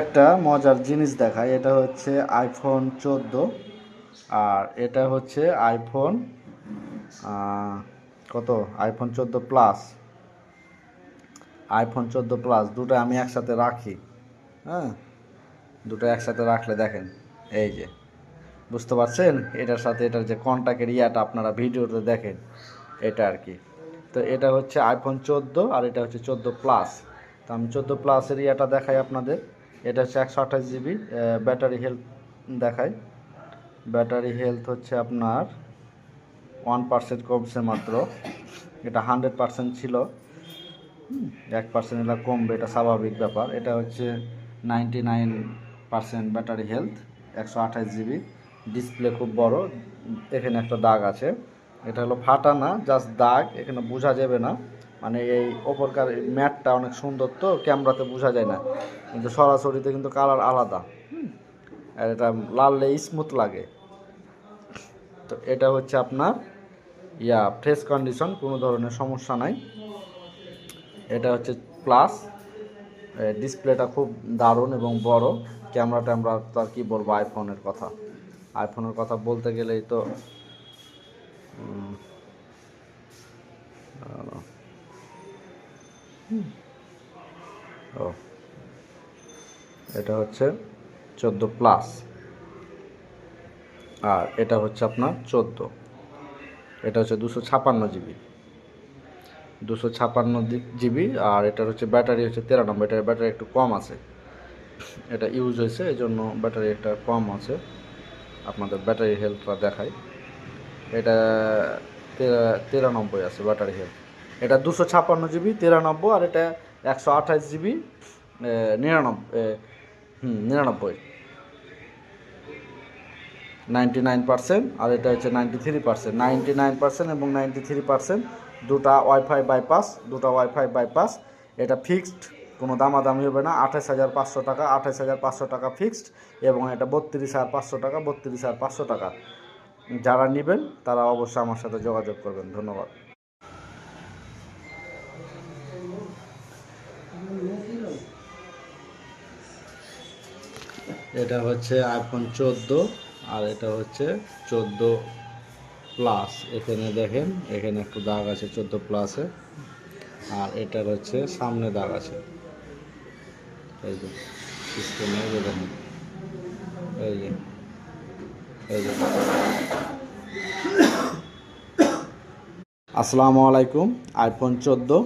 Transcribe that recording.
একটা মজার জিনিস দেখায়, এটা হচ্ছে আইফোন 14 আর এটা হচ্ছে আইফোন কত আইফোন 14 প্লাস। আইফোন 14 প্লাস দুটো আমি একসাথে রাখি। হ্যাঁ, দুটো একসাথে রাখলে দেখেন, এই যে বুঝতে পারছেন, এটার সাথে এটার যে কন্ট্যাক্টের ইয়াটা আপনারা ভিডিওতে দেখেন, এটা আর কি। তো এটা হচ্ছে আইফোন 14 আর এটা হচ্ছে 14 প্লাস। তো আমি 14 প্লাসের ইয়াটা দেখাই আপনাদের। এটা হচ্ছে 128 জিবি ব্যাটারি হেলথ দেখায়। ব্যাটারি হেলথ হচ্ছে আপনার 1% কমছে মাত্র। এটা 100% ছিল, 1% এটা কমবে, এটা স্বাভাবিক ব্যাপার। এটা হচ্ছে 99% ব্যাটারি হেলথ, 128 জিবি। ডিসপ্লে খুব বড়, এখানে একটা দাগ আছে, এটা হলো ফাটা না, জাস্ট দাগ, এখানে বোঝা যাবে না। মানে এই ওপরকার ম্যাটটা অনেক সুন্দর, তো ক্যামেরাতে বোঝা যায় না, কিন্তু সরাসরিতে কিন্তু কালার আলাদা। আর এটা লাললে স্মুথ লাগে। তো এটা হচ্ছে আপনার ফ্রেশ কন্ডিশন, কোনো ধরনের সমস্যা নাই। এটা হচ্ছে প্লাস। ডিসপ্লেটা খুব দারুণ এবং বড়। ক্যামেরাটা আমরা তো আর কি বলবো, আইফোনের কথা বলতে গেলেই তো ও, এটা হচ্ছে 14 প্লাস আর এটা হচ্ছে আপনার 14। এটা হচ্ছে 256 জিবি, 256 জিবি। আর এটার হচ্ছে ব্যাটারি হচ্ছে 93, এটার ব্যাটারি একটু কম আছে, এটা ইউজ হয়েছে এই জন্য ব্যাটারি একটা কম আছে। আপনাদের ব্যাটারি হেলথটা দেখাই, এটা 93 আছে ব্যাটারি হেলথ। এটা 256 জিবি 93, আর এটা 128 জিবি 99, 99, 99%। আর এটা হচ্ছে 93%, 99% এবং 93%। দুটা ওয়াইফাই বাইপাস। এটা ফিক্সড, কোনো দামাদামি হবে না। 28,500 টাকা, 28,500 টাকা ফিক্সড। এবং এটা 32,500 টাকা, 32,500 টাকা। যারা নেবেন তারা অবশ্যই আমার সাথে যোগাযোগ করবেন। ধন্যবাদ। এটা হচ্ছে আইফোন 14 আর এটা হচ্ছে 14 প্লাস। এখানে দেখেন, এখানে একটু দাগ আছে 14 প্লাসে, আর এটার হচ্ছে সামনে দাগ আছে, এই যে স্ক্রিনে দেখেন, এই যে এই যে। আসসালামু আলাইকুম। আইফোন 14